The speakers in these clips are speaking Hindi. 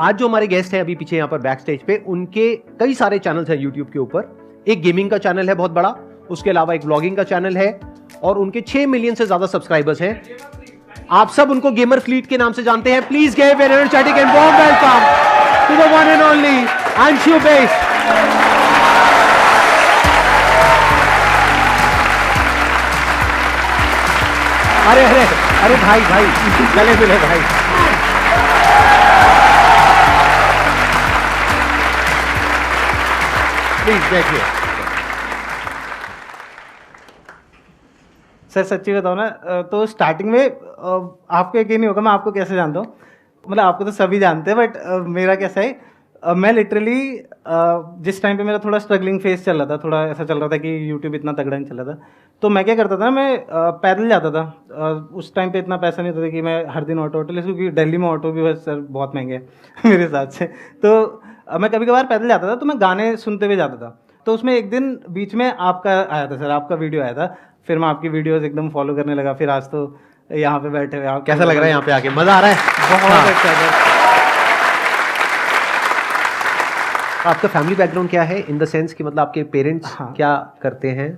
आज जो हमारे गेस्ट हैं अभी पीछे यहाँ पर बैक स्टेज पे, उनके कई सारे चैनल्स हैं यूट्यूब के ऊपर। एक गेमिंग का चैनल है बहुत बड़ा, उसके अलावा एक व्लॉगिंग का चैनल है और उनके 6 मिलियन से ज्यादा सब्सक्राइबर्स हैं। आप सब उनको गेमर फ्लीट के नाम से जानते हैं। Please give an energetic and warm welcome to the one and only Anshu बेस। अरे अरे अरे भाई भाई गले मिले भाई। प्लीज बैठिए। सर सच्ची बताओ ना, तो स्टार्टिंग में आपको यकीन नहीं होगा मैं आपको कैसे जानता हूँ। मतलब आपको तो सभी जानते हैं, बट मेरा कैसा है, मैं लिटरली जिस टाइम पे मेरा थोड़ा स्ट्रगलिंग फेस चल रहा था, थोड़ा ऐसा चल रहा था कि यूट्यूब इतना तगड़ा नहीं चल रहा था, तो मैं क्या करता था ना, मैं पैदल जाता था। उस टाइम पे इतना पैसा नहीं होता था कि मैं हर दिन ऑटो ले, क्योंकि दिल्ली में ऑटो भी बस सर बहुत महंगे हैं मेरे हिसाब से। तो मैं कभी कभार पैदल जाता था, तो मैं गाने सुनते हुए जाता था। तो उसमें एक दिन बीच में आपका आया था सर, आपका वीडियो आया था। फिर मैं आपकी वीडियोस एकदम फॉलो करने लगा। फिर आज तो यहाँ पे बैठे हुए आप, कैसा लग रहा है यहाँ पे आके? मजा आ रहा है? बहुत अच्छा सर। आपका फैमिली बैकग्राउंड क्या है, इन द सेंस कि मतलब आपके पेरेंट्स क्या करते हैं?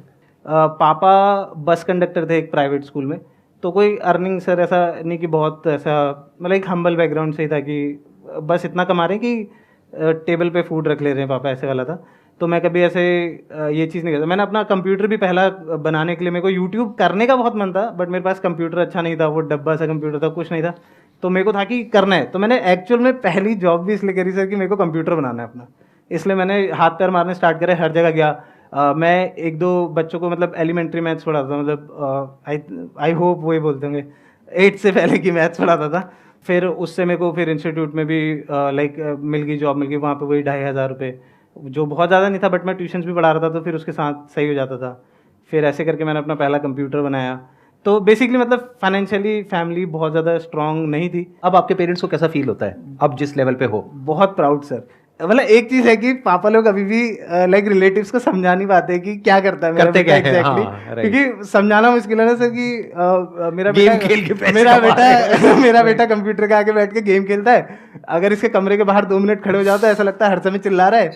पापा बस कंडक्टर थे एक प्राइवेट स्कूल में। तो कोई अर्निंग सर ऐसा नहीं कि बहुत ऐसा, मतलब एक हम्बल बैकग्राउंड से ही था कि बस इतना कमा रहे हैं कि टेबल पे फूड रख ले रहे हैं पापा, ऐसे वाला था। तो मैं कभी ऐसे ये चीज़ नहीं करता। मैंने अपना कंप्यूटर भी पहला बनाने के लिए, मेरे को यूट्यूब करने का बहुत मन था, बट मेरे पास कंप्यूटर अच्छा नहीं था, वो डब्बा सा कंप्यूटर था, कुछ नहीं था। तो मेरे को था कि करना है। तो मैंने एक्चुअल में पहली जॉब भी इसलिए करी सर कि मेरे को कंप्यूटर बनाना है अपना। इसलिए मैंने हाथ पैर मारने स्टार्ट करे, हर जगह गया। मैं एक दो बच्चों को मतलब एलिमेंट्री मैथ्स पढ़ाता था, मतलब आई होप वही बोलते होंगे 8 से पहले की मैथ्स पढ़ाता था। फिर उससे मेरे को फिर इंस्टीट्यूट में भी लाइक मिल गई, जॉब मिल गई। वहाँ पे वही 2500 रुपये, जो बहुत ज़्यादा नहीं था, बट मैं ट्यूशन्स भी पढ़ा रहा था, तो फिर उसके साथ सही हो जाता था। फिर ऐसे करके मैंने अपना पहला कंप्यूटर बनाया। तो बेसिकली मतलब फाइनेंशियली फैमिली बहुत ज़्यादा स्ट्रांग नहीं थी। अब आपके पेरेंट्स को कैसा फील होता है अब जिस लेवल पे हो? बहुत प्राउड सर। मतलब एक चीज़ है कि पापा लोग अभी भी लाइक रिलेटिव्स को समझा नहीं पाते कि क्या करता है मेरा बेटा एग्जैक्टली, क्योंकि समझाना मुश्किल है ना सर कि मेरा बेटा कंप्यूटर के आगे बैठ के गेम खेलता है। अगर इसके कमरे के बाहर 2 मिनट खड़े हो जाता है, ऐसा लगता है हर समय चिल्ला रहा है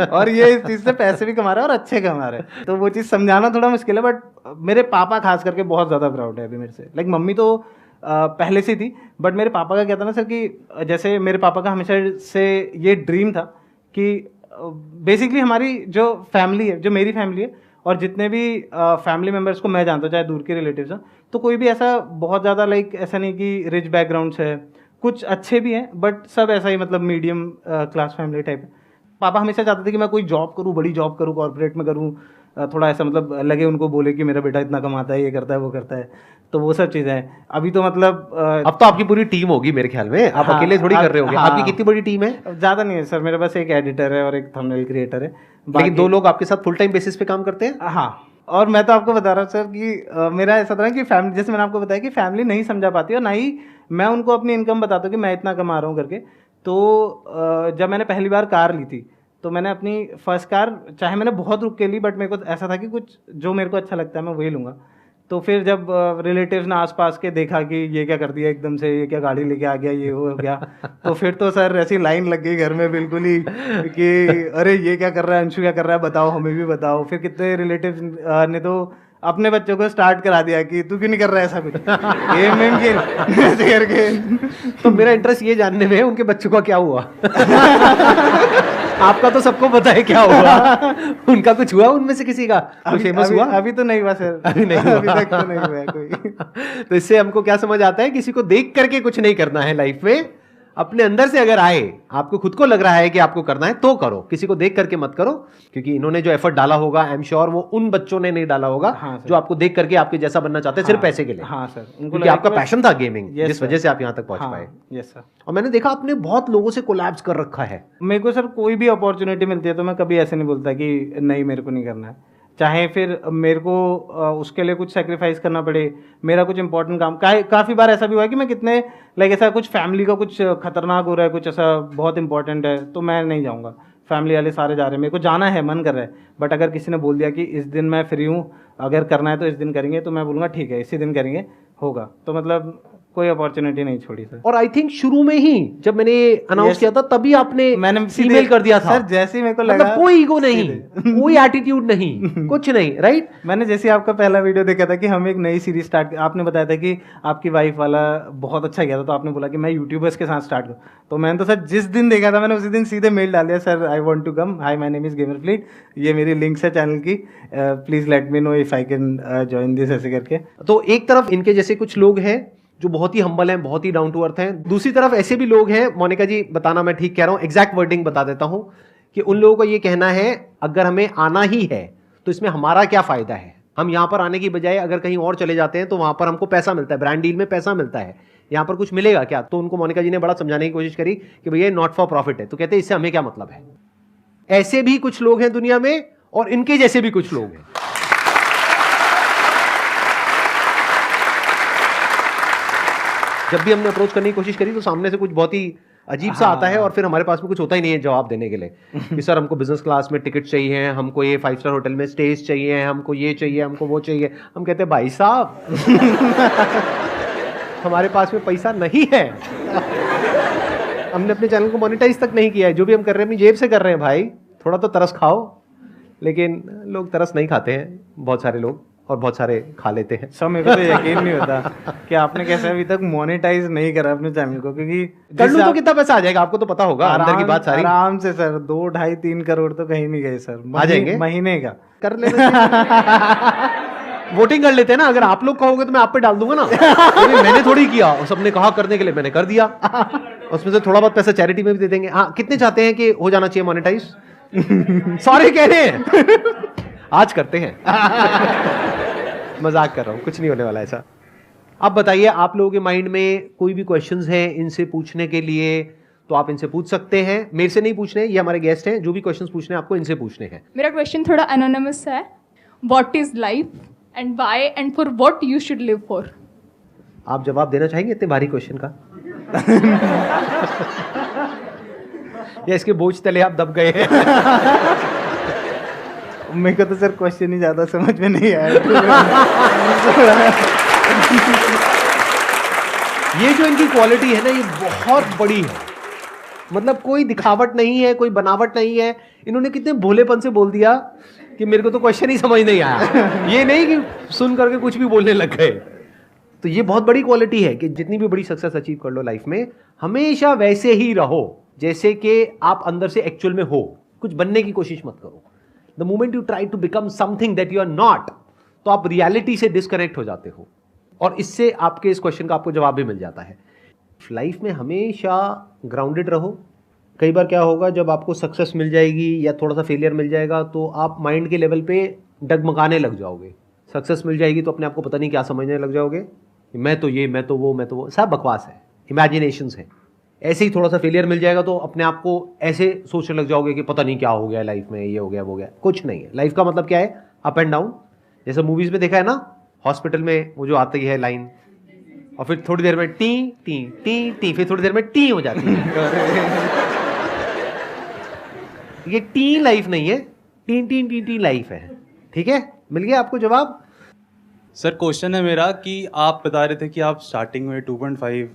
और ये इस चीज़ से पैसे भी कमा रहा है और अच्छे कमा रहे हैं। तो वो चीज़ समझाना थोड़ा मुश्किल है, बट मेरे पापा खास करके बहुत ज़्यादा प्राउड है अभी मेरे से। लाइक मम्मी तो पहले से थी, बट मेरे पापा का क्या था ना सर कि जैसे मेरे पापा का हमेशा से ये ड्रीम था कि बेसिकली हमारी जो फैमिली है, जो मेरी फैमिली है, और जितने भी फैमिली मेम्बर्स को मैं जानता हूँ, चाहे दूर के रिलेटिव्स हैं, तो कोई भी ऐसा बहुत ज़्यादा लाइक ऐसा नहीं कि रिच बैकग्राउंड से है। कुछ अच्छे भी हैं, बट सब ऐसा ही मतलब मीडियम क्लास फैमिली टाइप है। पापा हमेशा चाहते थे कि मैं कोई जॉब करूँ, बड़ी जॉब करूँ, कॉर्पोरेट में करूँ, थोड़ा ऐसा मतलब लगे उनको, बोले कि मेरा बेटा इतना कमाता है, ये करता है, वो करता है। तो वो सब चीज़ें हैं। अभी तो मतलब अब तो आपकी पूरी टीम होगी मेरे ख्याल में, आप अकेले थोड़ी कर रहे होंगे। आपकी कितनी बड़ी टीम है? ज़्यादा नहीं है सर, मेरे पास एक एडिटर है और एक थंबनेल क्रिएटर है। लेकिन 2 लोग आपके साथ फुल टाइम बेसिस पे काम करते हैं? हाँ। और मैं तो आपको बता रहा हूँ सर कि मेरा ऐसा था कि फैमिली, जैसे मैंने आपको बताया कि फैमिली नहीं समझा पाती और ना ही मैं उनको अपनी इनकम बताता हूँ कि मैं इतना कमा रहा हूँ करके। तो जब मैंने पहली बार कार ली थी, तो मैंने अपनी फर्स्ट कार, चाहे मैंने बहुत रुक के ली, बट मेरे को ऐसा था कि कुछ जो मेरे को अच्छा लगता है मैं वही लूँगा। तो फिर जब रिलेटिव्स ने आसपास के देखा कि ये क्या कर दिया एकदम से, ये क्या गाड़ी लेके आ गया, ये हो गया, तो फिर तो सर ऐसी लाइन लग गई घर में बिल्कुल ही कि अरे ये क्या कर रहा है अंशु, क्या कर रहा है, बताओ, हमें भी बताओ। फिर कितने रिलेटिव्स ने तो अपने बच्चों को स्टार्ट करा दिया कि तू क्यों नहीं कर रहा है ऐसा कुछ, गेम खेल ऐसे करके। तो मेरा इंटरेस्ट ये जानने में है उनके बच्चों का क्या हुआ। आपका तो सबको पता है क्या हुआ, उनका कुछ हुआ उनमें से किसी का? फेमस हुआ? अभी तो नहीं हुआ सर, अभी नहीं हुआ। अभी तक तो नहीं हुआ कोई। तो इससे हमको क्या समझ आता है, किसी को देख करके कुछ नहीं करना है लाइफ में। अपने अंदर से अगर आए, आपको खुद को लग रहा है कि आपको करना है तो करो, किसी को देख करके मत करो। क्योंकि इन्होंने जो एफर्ट डाला होगा, आई एम श्योर वो उन बच्चों ने नहीं डाला होगा जो आपको देख करके आपके जैसा बनना चाहते हैं सिर्फ पैसे के लिए। हाँ सर, क्योंकि आपका पैशन था गेमिंग, जिस वजह से आप यहाँ तक पहुंच पाए। Yes sir. और मैंने देखा आपने बहुत लोगों से कोलैब्स कर रखा है। मेरे को सर कोई भी अपॉर्चुनिटी मिलती है तो मैं कभी ऐसे नहीं बोलता कि नहीं मेरे को नहीं करना है, चाहे फिर मेरे को उसके लिए कुछ सेक्रीफाइस करना पड़े, मेरा कुछ इंपॉर्टेंट काम। काफ़ी बार ऐसा भी हुआ है कि मैं कितने लाइक ऐसा कुछ फैमिली का कुछ खतरनाक हो रहा है, कुछ ऐसा बहुत इंपॉर्टेंट है, तो मैं नहीं जाऊँगा। फैमिली वाले सारे जा रहे हैं, मेरे को जाना है, मन कर रहा है, बट अगर किसी ने बोल दिया कि इस दिन मैं फ्री हूँ, अगर करना है तो इस दिन करेंगे, तो मैं बोलूँगा ठीक है इसी दिन करेंगे, होगा। तो मतलब कोई अपॉर्चुनिटी नहीं छोड़ी सर। और आई थिंक शुरू में ही जब मैंने अनाउंस किया था तभी मैंने ईमेल कर दिया था सर, जैसे ही मेरे को मतलब लगा कोई ईगो नहीं, कोई एटीट्यूड नहीं, कुछ नहीं, राइट। मैंने जैसे आपका पहला वीडियो देखा था कि हम एक नई सीरीज स्टार्ट, आपने बताया था कि आपकी वाइफ वाला बहुत अच्छा गया था, तो आपने बोला कि मैं यूट्यूबर्स के साथ स्टार्ट करूँ। तो मैंने तो सर जिस दिन देखा था मैंने उसी दिन सीधे मेल डाल दिया, sir I want to come, hi my name is gamer fleet, ये मेरी लिंक्स है चैनल की, please let me know if I can join this, ऐसे करके। तो एक तरफ इनके जैसे कुछ लोग हैं जो बहुत ही हम्बल हैं, बहुत ही डाउन टू अर्थ हैं, दूसरी तरफ ऐसे भी लोग हैं, मोनिका जी बताना मैं ठीक कह रहा हूं, एग्जैक्ट वर्डिंग बता देता हूं, कि उन लोगों का ये कहना है अगर हमें आना ही है तो इसमें हमारा क्या फायदा है, हम यहां पर आने की बजाय अगर कहीं और चले जाते हैं तो वहां पर हमको पैसा मिलता है, ब्रांड डील में पैसा मिलता है, यहां पर कुछ मिलेगा क्या। तो उनको मोनिका जी ने बड़ा समझाने की कोशिश करी कि भैया नॉट फॉर प्रॉफिट है, तो कहते हैं इससे हमें क्या मतलब है। ऐसे भी कुछ लोग हैं दुनिया में और इनके जैसे भी कुछ लोग हैं। जब भी हमने अप्रोच करने की कोशिश करी तो सामने से कुछ बहुत ही अजीब सा आता है और फिर हमारे पास में कुछ होता ही नहीं है जवाब देने के लिए कि सर हमको बिजनेस क्लास में टिकट चाहिए, हमको ये 5 स्टार होटल में स्टेज चाहिए, हमको ये चाहिए, हमको वो चाहिए। हम कहते हैं भाई साहब हमारे पास में पैसा नहीं है, हमने अपने चैनल को मोनेटाइज तक नहीं किया है, जो भी हम कर रहे हैं अपनी जेब से कर रहे हैं भाई, थोड़ा तो तरस खाओ। लेकिन लोग तरस नहीं खाते हैं, बहुत सारे लोग, और बहुत सारे खा लेते हैं। सर मेरे को तो यकीन नहीं होता कि आपने कैसे अभी तक मोनेटाइज नहीं करा अपने चैनल को, क्योंकि कर लूं तो कितना पैसा आ जाएगा आपको तो पता होगा, अंदर की बात सारी। आराम से सर 2, 2.5, 3 करोड़ तो कहीं नहीं गए सर, आ जाएंगे महीने का कर लेते वोटिंग कर लेते हैं ना, अगर आप लोग कहोगे तो मैं आप पे डाल दूंगा ना। मैंने थोड़ी किया, सबने कहा करने के लिए मैंने कर दिया, उसमें से थोड़ा बहुत पैसा चैरिटी में भी दे देंगे। हाँ, कितने चाहते हैं कि हो जाना चाहिए मोनेटाइज? सारे कह रहे हैं आज करते हैं। मजाक कर रहा हूं, कुछ नहीं होने वाला ऐसा। अब बताइए आप लोगों के माइंड में कोई भी क्वेश्चंस हैं इनसे पूछने के लिए तो आप इनसे पूछ सकते हैं, मेरे से नहीं पूछने, ये हमारे गेस्ट हैं, जो भी क्वेश्चंस पूछने हैं आपको इनसे पूछने हैं। मेरा क्वेश्चन थोड़ा एनोनिमस है, what is life and why and for what you should live for. आप जवाब देना चाहेंगे इतने भारी क्वेश्चन का? या इसके बोझ तले आप दब गए हैं? मेरे को तो सर क्वेश्चन ही ज्यादा समझ में नहीं आया। ये जो इनकी क्वालिटी है ना, ये बहुत बड़ी है, मतलब कोई दिखावट नहीं है, कोई बनावट नहीं है। इन्होंने कितने भोलेपन से बोल दिया कि मेरे को तो क्वेश्चन ही समझ नहीं आया। ये नहीं कि सुन करके कुछ भी बोलने लग गए। तो ये बहुत बड़ी क्वालिटी है कि जितनी भी बड़ी सक्सेस अचीव कर लो लाइफ में, हमेशा वैसे ही रहो जैसे कि आप अंदर से एक्चुअल में हो, कुछ बनने की कोशिश मत करो। The moment you try to become something that you are not, तो आप रियलिटी से डिस्कनेक्ट हो जाते हो, और इससे आपके इस क्वेश्चन का आपको जवाब भी मिल जाता है। लाइफ में हमेशा ग्राउंडेड रहो। कई बार क्या होगा, जब आपको सक्सेस मिल जाएगी या थोड़ा सा फेलियर मिल जाएगा तो आप माइंड के लेवल पे डगमगाने लग जाओगे। सक्सेस मिल जाएगी तो अपने आप को पता नहीं क्या समझने लग जाओगे, मैं तो ये, मैं तो वो, मैं तो वो, सब बकवास है, इमेजिनेशंस है। ऐसे ही थोड़ा सा फेलियर मिल जाएगा तो अपने आप को ऐसे सोचने लग जाओगे कि पता नहीं क्या हो गया लाइफ में, ये हो गया वो हो गया। कुछ नहीं है, लाइफ का मतलब क्या है, अप एंड डाउन। जैसे मूवीज में देखा है ना, हॉस्पिटल में वो जो आती है लाइन, और फिर थोड़ी देर में टी टी टी टी, फिर थोड़ी देर में टी हो जाती है। ये टी लाइफ नहीं है, T T T tea life है। ठीक है, मिल गया आपको जवाब? सर क्वेश्चन है मेरा कि आप बता रहे थे कि आप स्टार्टिंग में 2.5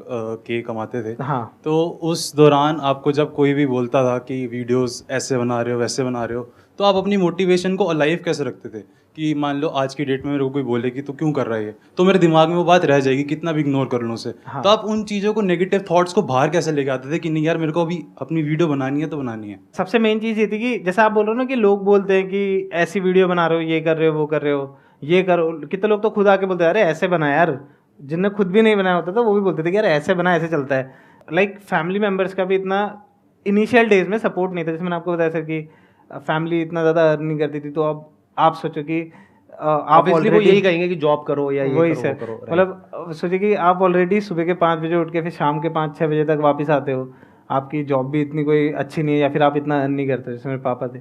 के कमाते थे। हाँ। तो उस दौरान आपको जब कोई भी बोलता था कि वीडियोस ऐसे बना रहे हो, वैसे बना रहे हो, तो आप अपनी मोटिवेशन को अलाइव कैसे रखते थे? कि मान लो आज की डेट में मेरे को कोई बोले कि तू क्यों कर रहा है ये, तो मेरे दिमाग में वो बात रह जाएगी, कितना भी इग्नोर कर लूँ उसे। हाँ। तो आप उन चीज़ों को, नेगेटिव थॉट्स को बाहर कैसे लेके आते थे कि नहीं यार मेरे को अभी अपनी वीडियो बनानी है तो बनानी है? सबसे मेन चीज़ ये थी कि जैसे आप बोल रहे हो ना कि लोग बोलते हैं कि ऐसी वीडियो बना रहे हो, ये कर रहे हो, वो कर रहे हो, ये करो। कितने लोग तो खुद आके बोलते हैं अरे ऐसे बना यार, जिनने खुद भी नहीं बनाया होता था वो भी बोलते थे कि यार ऐसे बना, ऐसे चलता है। लाइक फैमिली मेम्बर्स का भी इतना इनिशियल डेज में सपोर्ट नहीं था। जैसे मैंने आपको बताया सर कि फैमिली इतना ज़्यादा अर्न नहीं करती थी, तो अब आप सोचो कि आप ऑब्वियसली वो यही कहेंगे कि जॉब करो या ये वही करो, सर, वो करो। मतलब सोचिए कि आप ऑलरेडी सुबह के 5 बजे उठ के फिर शाम के 5-6 बजे तक वापस आते हो, आपकी जॉब भी इतनी कोई अच्छी नहीं है या फिर आप इतना अर्न नहीं करते जैसे मेरे पापा थे।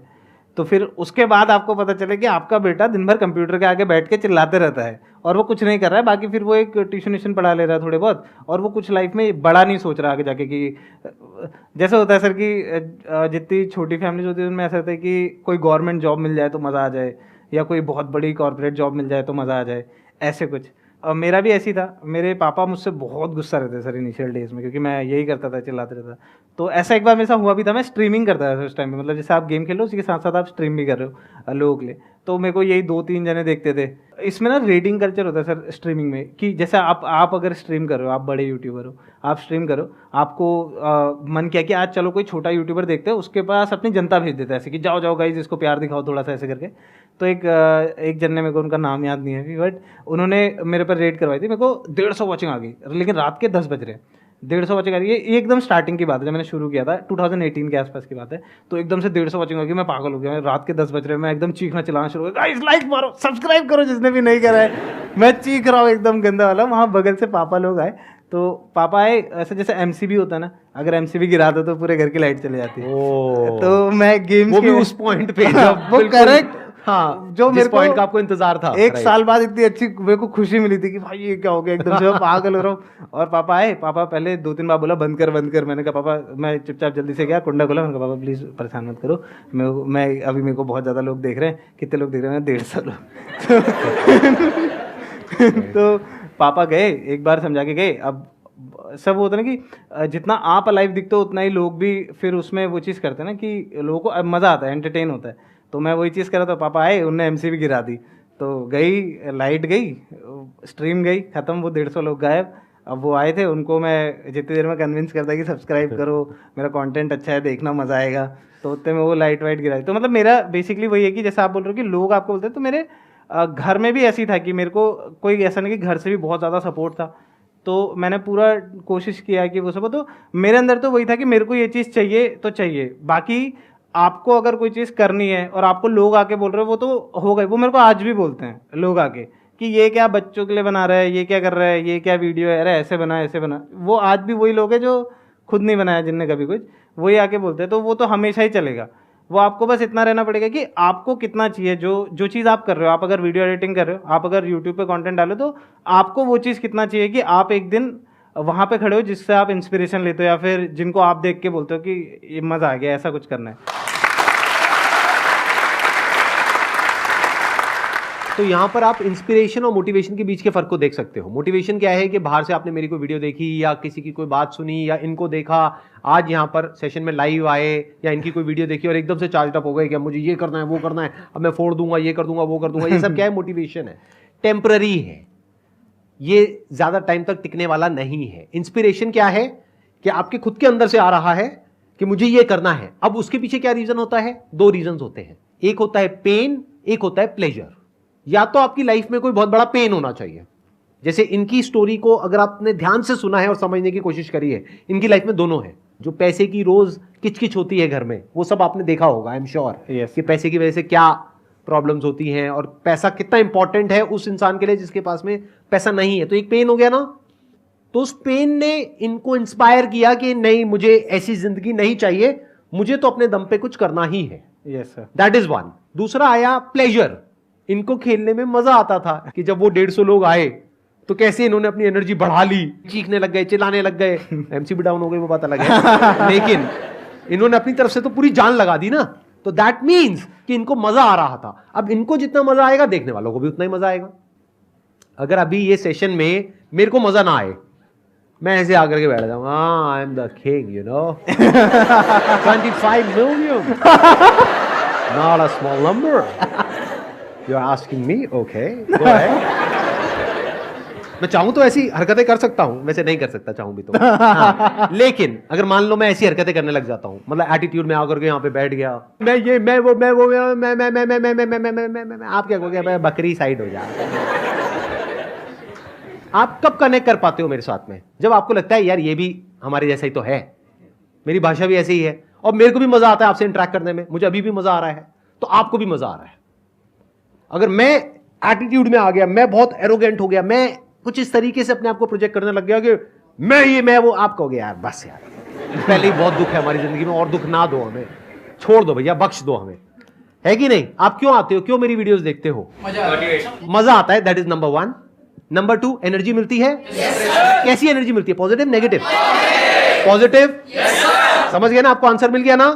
तो फिर उसके बाद आपको पता चले कि आपका बेटा दिन भर कंप्यूटर के आगे बैठ के चिल्लाते रहता है और वो कुछ नहीं कर रहा है, बाकी फिर वो एक ट्यूशन पढ़ा ले रहा है थोड़े बहुत, और वो कुछ लाइफ में बड़ा नहीं सोच रहा आगे जाके। कि जैसे होता है सर कि जितनी छोटी फैमिलीज होती है उनमें ऐसा होता है कि कोई गवर्नमेंट जॉब मिल जाए तो मज़ा आ जाए, या कोई बहुत बड़ी कॉर्पोरेट जॉब मिल जाए तो मज़ा आ जाए, ऐसे कुछ। मेरा भी ऐसी था। मेरे पापा मुझसे बहुत गुस्सा रहते सर इनिशियल डेज में, क्योंकि मैं यही करता था, चिल्लाते रहता। तो ऐसा एक बार मेरे साथ हुआ भी था, मैं स्ट्रीमिंग करता था उस टाइम पे, मतलब जैसे आप गेम खेलो उसी के साथ साथ आप स्ट्रीम भी कर रहे हो लोगों के लिए। तो मेरे को यही 2-3 जने देखते थे। इसमें ना रेटिंग कल्चर होता है सर स्ट्रीमिंग में, कि जैसे आप अगर स्ट्रीम कर रहे हो, आप बड़े यूट्यूबर हो, आप स्ट्रीम करो, आपको मन किया कि आज चलो कोई छोटा यूट्यूबर देखते हैं, उसके पास अपनी जनता भेज देता है ऐसे कि जाओ जाओ गाइस इसको प्यार दिखाओ थोड़ा सा ऐसे करके। तो एक जन ने, मेरे को उनका नाम याद नहीं है अभी, बट उन्होंने मेरे पर रेट करवाई थी। मेरे को 150 वॉचिंग आ गई, लेकिन रात के 10 बज रहे, 150 वॉचिंग आ रही है। ये एकदम स्टार्टिंग की बात है, जब मैंने शुरू किया था 2018 के आसपास की बात है। तो एकदम से 150 वॉचिंग आ गई, मैं पागल हो गया। मैं रात के 10 बज रहे, मैं एकदम चीखना चिल्लाना शुरू हो गया, गाइस लाइक मारो, सब्सक्राइब करो जिसने भी नहीं करा है। मैं चीख रहा हूँ एकदम गंदा वाला। वहाँ बगल से पापा लोग आए, तो पापा आए, ऐसे जैसे एमसीबी होता है ना, अगर एमसीबी गिरा दो तो पूरे घर की लाइट चली जाती है। तो मैं गेम्स वो भी उस पॉइंट पे वो करेक्ट, हाँ, जो मेरे पॉइंट का आपको इंतजार था। एक साल बाद इतनी अच्छी मेरे को खुशी मिली थी कि भाई ये क्या हो गया, एकदम से मैं पागल हो रहा हूँ। और पापा आए, पापा पहले 2-3 बार बोला बंद कर बंद कर। मैंने कहा पापा, मैं चुपचाप जल्दी से गया, कुंडा खोला, मैंने कहा पापा प्लीज परेशान मत करो, मैं अभी मेरे को बहुत ज़्यादा लोग देख रहे हैं। कितने लोग देख रहे हैं? 150 लोग। तो पापा गए, एक बार समझा के गए। अब सब होता है ना कि जितना आप अलाइव दिखते हो उतना ही लोग भी फिर उसमें वो चीज़ करते हैं ना, कि लोगों को अब मज़ा आता है, एंटरटेन होता है। तो मैं वही चीज़ कर रहा था, पापा आए, उनने एमसी भी गिरा दी। तो गई लाइट गई, स्ट्रीम गई, ख़त्म, वो 150 लोग गायब। अब वो आए थे, उनको मैं जितनी देर में कन्विंस करता कि सब्सक्राइब करो, मेरा कंटेंट अच्छा है, देखना मज़ा आएगा, तो उतने में वो लाइट वाइट गिराई। तो मतलब मेरा बेसिकली वही है कि जैसे आप बोल रहे हो कि लोग आपको बोलते हैं, तो मेरे घर में भी ऐसी था कि मेरे को कोई ऐसा नहीं कि घर से भी बहुत ज़्यादा सपोर्ट था। तो मैंने पूरा कोशिश किया कि वो सब, तो मेरे अंदर तो वही था कि मेरे को ये चीज़ चाहिए तो चाहिए। बाकी आपको अगर कोई चीज़ करनी है और आपको लोग आके बोल रहे हो, वो तो हो गए। वो मेरे को आज भी बोलते हैं लोग आके कि ये क्या बच्चों के लिए बना रहा है, ये क्या कर रहा है, ये क्या वीडियो है, अरे ऐसे बना ऐसे बना। वो आज भी वही लोग हैं जो खुद नहीं बनाया, जिनने कभी कुछ, वही आके बोलते हैं। तो वो तो हमेशा ही चलेगा। वो आपको बस इतना रहना पड़ेगा कि आपको कितना चाहिए, जो चीज़ आप कर रहे हो। आप अगर वीडियो एडिटिंग कर रहे हो, आप अगर यूट्यूब पे कंटेंट डालो, तो आपको वो चीज़ कितना चाहिए कि आप एक दिन वहाँ पे खड़े हो जिससे आप इंस्पिरेशन लेते हो, या फिर जिनको आप देख के बोलते हो कि ये मज़ा आ गया, ऐसा कुछ करना है। तो यहाँ पर आप इंस्पिरेशन और मोटिवेशन के बीच के फर्क को देख सकते हो। मोटिवेशन क्या है कि बाहर से आपने मेरी कोई वीडियो देखी, या किसी की कोई बात सुनी, या इनको देखा, आज यहाँ पर सेशन में लाइव आए, या इनकी कोई वीडियो देखी और एकदम से चार्ज अप हो गए कि मुझे ये करना है, वो करना है, अब मैं फोड़ दूंगा, ये कर दूंगा, वो कर दूंगा। ये सब क्या है? मोटिवेशन है, टेम्पररी है, ये ज्यादा टाइम तक टिकने वाला नहीं है। इंस्पिरेशन क्या है कि आपके खुद के अंदर से आ रहा है कि मुझे ये करना है। अब उसके पीछे क्या रीजन होता है? 2 रीजन होते हैं, एक होता है पेन, एक होता है प्लेजर। या तो आपकी लाइफ में कोई बहुत बड़ा पेन होना चाहिए, जैसे इनकी स्टोरी को अगर आपने ध्यान से सुना है और समझने की कोशिश करी है, इनकी लाइफ में दोनों है। जो पैसे की रोज किचकिच होती है घर में, वो सब आपने देखा होगा, आई एम श्योर, कि पैसे की वजह से क्या प्रॉब्लम्स होती हैं और पैसा कितना इंपॉर्टेंट है उस इंसान के लिए जिसके पास में पैसा नहीं है। तो एक पेन हो गया ना, तो उस पेन ने इनको इंस्पायर किया कि नहीं, मुझे ऐसी जिंदगी नहीं चाहिए, मुझे तो अपने दम पे कुछ करना ही है। Yes sir, that is one. दूसरा आया प्लेजर। इनको खेलने में मजा आता था कि जब वो 150 लोग आए तो कैसे इन्होंने अपनी एनर्जी बढ़ा ली, चीखने लग गए, चिल्लाने लग गए। एमसी भी डाउन हो गई, वो बात अलग है, लेकिन इन्होंने अपनी तरफ से तो पूरी जान लगा दी ना। तो दैट मीन्स कि इनको मजा आ रहा था। अब इनको जितना मजा आएगा, देखने वालों को भी उतना ही मजा आएगा। अगर अभी ये सेशन में मेरे को मजा ना आए, मैं ऐसे आकर के बैठ जाऊँ, I am the king, you know, 25 million, not a small number. You're asking me? Okay, go ahead. मैं चाहूं तो ऐसी हरकतें कर सकता हूं, वैसे नहीं कर सकता चाहूं भी तो। हाँ, लेकिन अगर मान लो मैं ऐसी हरकतें करने लग जाता हूं, मतलब एटीट्यूड में आकर के यहाँ पे बैठ गया, मैं ये मैं वो मैं आप क्या कहोगे? मैं बकरी साइड हो जा। आप कब कनेक्ट कर पाते हो मेरे साथ में? जब आपको लगता है यार ये भी हमारे जैसा ही तो है, मेरी भाषा भी ऐसे ही है, और मेरे को भी मजा आता है आपसे इंटरेक्ट करने में, मुझे अभी भी मजा आ रहा है, तो आपको भी मजा आ रहा है। अगर मैं एटीट्यूड में आ गया, मैं बहुत एरोगेंट हो गया, मैं कुछ इस तरीके से अपने आप को प्रोजेक्ट करने लग गया कि मैं वो, आप कहोगे यार बस यार, पहले ही बहुत दुख है हमारी जिंदगी में, और दुख ना दो हमें, छोड़ दो भैया, बख्श दो हमें, है कि नहीं? आप क्यों आते हो, क्यों मेरी वीडियोस देखते हो? मजा आता है, that is number 1। Number 2, energy मिलती है। कैसी एनर्जी मिलती है? Positive, negative? पॉजिटिव। समझ गया ना? आपको आंसर मिल गया ना?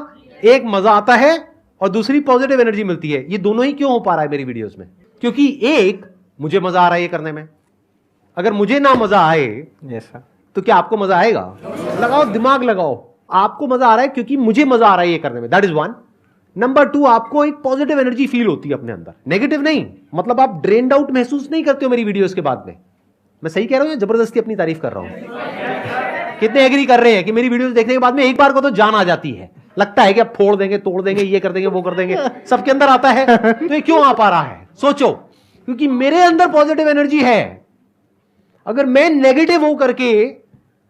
एक मजा आता है और दूसरी पॉजिटिव एनर्जी मिलती है। ये दोनों ही क्यों हो पा रहा है मेरी वीडियोस में? क्योंकि एक, मुझे मजा आ रहा है ये करने में, अगर मुझे ना मजा आए यस सर। तो क्या आपको मजा आएगा? लगाओ दिमाग लगाओ, आपको मजा आ रहा है क्योंकि मुझे मजा आ रहा है ये करने में, दैट इज वन। नंबर 2, आपको एक पॉजिटिव एनर्जी फील होती है अपने अंदर, नेगेटिव नहीं। मतलब आप ड्रेन्ड आउट महसूस नहीं करते हो मेरी वीडियोस के बाद में। मैं सही कह रहा हूं या जबरदस्ती अपनी तारीफ कर रहा हूं? कितने एग्री कर रहे हैं कि मेरी वीडियोस देखने के बाद में एक बार को तो जान आ जाती है, लगता है कि अब फोड़ देंगे, तोड़ देंगे, ये कर देंगे, वो कर देंगे, सबके अंदर आता है। तो ये क्यों आ पा रहा है? सोचो, क्योंकि मेरे अंदर पॉजिटिव एनर्जी है। अगर मैं नेगेटिव हो करके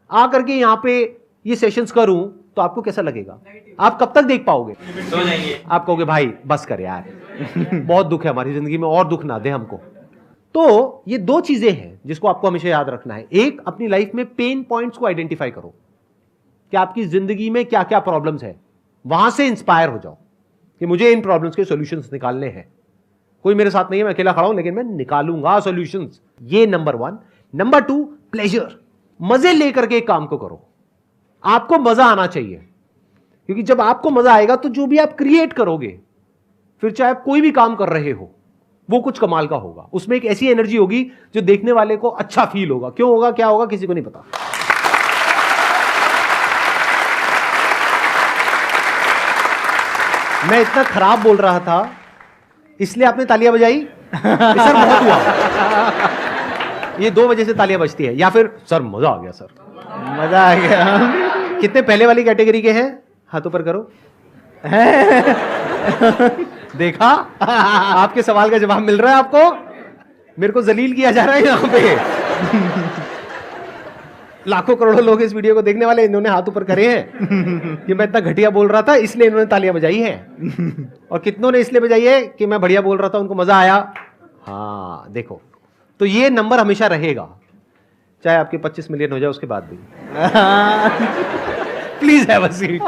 आ करके यहां पे ये सेशंस करूं तो आपको कैसा लगेगा? आप कब तक देख पाओगे? आप कहोगे भाई बस कर यार, बहुत दुख है हमारी जिंदगी में, और दुख ना दे हमको। तो ये 2 चीजें हैं जिसको आपको हमेशा याद रखना है। एक, अपनी लाइफ में पेन पॉइंट्स को आइडेंटिफाई करो कि आपकी जिंदगी में क्या क्या प्रॉब्लम्स है, वहां से इंस्पायर हो जाओ कि मुझे इन प्रॉब्लम्स के सॉल्यूशंस निकालने हैं। कोई मेरे साथ नहीं है, मैं अकेला खड़ा हूं, लेकिन मैं निकालूंगा सॉल्यूशंस। ये नंबर 1। नंबर 2, प्लेजर, मजे लेकर के एक काम को करो। आपको मजा आना चाहिए, क्योंकि जब आपको मजा आएगा तो जो भी आप क्रिएट करोगे, फिर चाहे आप कोई भी काम कर रहे हो, वो कुछ कमाल का होगा। उसमें एक ऐसी एनर्जी होगी जो देखने वाले को अच्छा फील होगा। क्यों होगा, क्या होगा, किसी को नहीं पता। मैं इतना खराब बोल रहा था इसलिए आपने तालियां बजाई? सर बहुत हुआ, ये 2 वजह से तालियां बजती है। या फिर सर मजा आ गया, सर मजा आ गया। कितने पहले वाली कैटेगरी के हैं? हाथों पर करो। देखा, आपके सवाल का जवाब मिल रहा है आपको। मेरे को जलील किया जा रहा है यहां पे। लाखों करोड़ों लोग इस वीडियो को देखने वाले, इन्होंने हाथ ऊपर करे हैं कि मैं इतना घटिया बोल रहा था इसलिए इन्होंने तालियां बजाई हैं। और कितनों ने इसलिए बजाई है कि मैं बढ़िया बोल रहा था, उनको मजा आया। हाँ देखो, तो ये नंबर हमेशा रहेगा, चाहे आपके 25 मिलियन हो जाए उसके बाद भी। Please have a seat.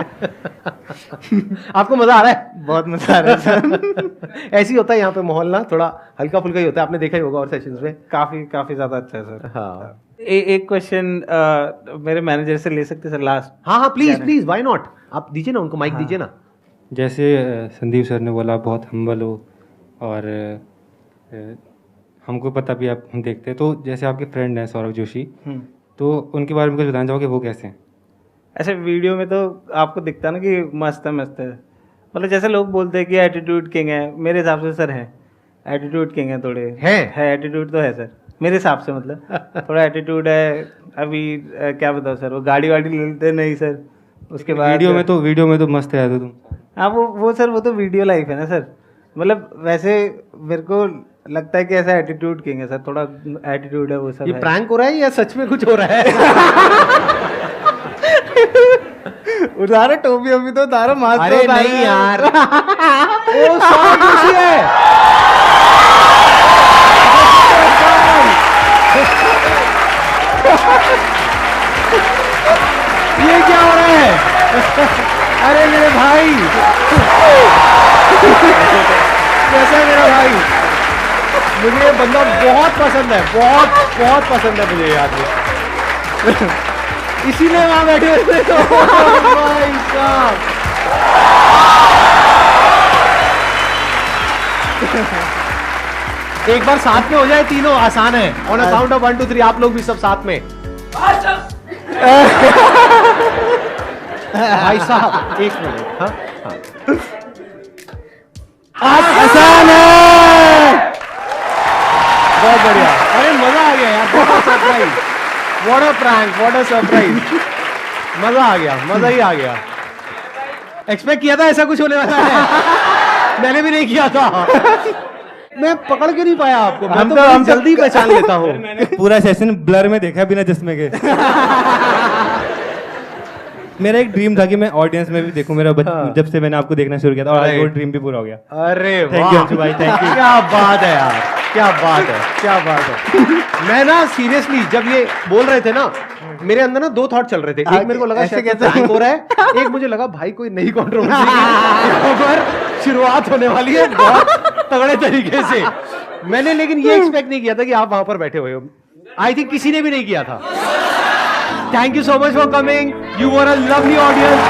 आपको मजा आ रहा है? बहुत मजा आ रहा है सर। ऐसी होता है यहाँ पे माहौल ना, थोड़ा हल्का फुल्का ही होता है, आपने देखा ही होगा और सेशंस में। काफी ज्यादा अच्छा है सर। हाँ एक क्वेश्चन मेरे मैनेजर से ले सकते सर लास्ट? हाँ प्लीज प्लीज, व्हाई नॉट। आप दीजिए ना उनको माइक, दीजिए ना। जैसे संदीप सर ने बोला बहुत हम्बल हो, और हमको पता भी आप हम देखते हैं, तो जैसे आपके फ्रेंड हैं सौरभ जोशी, तो उनके बारे में कुछ बताना चाहोगे, वो कैसे हैं? ऐसे वीडियो में तो आपको दिखता है ना कि मस्त है मतलब जैसे लोग बोलते हैं कि एटीट्यूड किंग है, मेरे हिसाब से सर है एटीट्यूड किंग है, थोड़े है एटीट्यूड तो है सर मेरे हिसाब से, मतलब थोड़ा एटीट्यूड है। अभी क्या बताओ सर, वो गाड़ी वाड़ी लेते नहीं सर, उसके बाद वीडियो में तो मस्त है तो तुम। हाँ वो सर, वो तो वीडियो लाइफ है ना सर। मतलब वैसे मेरे को लगता है कि ऐसा एटीट्यूड किंग है सर, थोड़ा एटीट्यूड है वो सब। ये प्रैंक हो रहा है या सच में कुछ हो रहा है? उतारो टोपी अभी तो उतारो, मास्क। अरे नहीं यार, वो सौरभ जोशी है। ये क्या हो रहा है? अरे मेरे भाई, कैसा है मेरा भाई? मुझे ये बंदा बहुत पसंद है, बहुत बहुत पसंद है मुझे यार, इसीलिए वहां बैठे हुए थे। भाई साहब, एक बार साथ में हो जाए तीनों, आसान है। ऑन अ काउंट ऑफ 1 2 3 आप लोग भी सब साथ में। भाई साहब एक मिनट। हाँ आसान है, बहुत बढ़िया। अरे मजा आ गया यार, बहुत surprise, what a prank, what a surprise. मजा आ गया, मजा ही आ गया। एक्सपेक्ट किया था ऐसा कुछ होने वाला है? मैंने भी नहीं किया था। मैं पकड़ के नहीं पाया आपको, मैं तो हम जल्दी पहचान लेता हूँ। मैंने पूरा सेशन ब्लर में देखा बिना चश्मे के। मेरा एक ड्रीम था कि मैं ऑडियंस में भी देखूं, मेरा जब से मैंने आपको देखना शुरू किया था, और आज वो ड्रीम भी पूरा हो गया। अरे थैंक यू अंशु भाई, थैंक यू। क्या बात है यार, क्या बात है, क्या बात है। मैं ना सीरियसली जब ये बोल रहे थे ना, मेरे अंदर ना 2 थॉट चल रहे थे। एक मेरे को लगा शायद प्रैंक हो रहा है, एक मुझे लगा भाई कोई नई कंट्रोवर्सी पर शुरुआत होने वाली है बहुत तगड़े तरीके से। मैंने लेकिन ये एक्सपेक्ट नहीं किया था कि आप वहां पर बैठे हुए हो। आई थिंक किसी ने भी नहीं किया था। Thank you so much for coming. You were a lovely audience.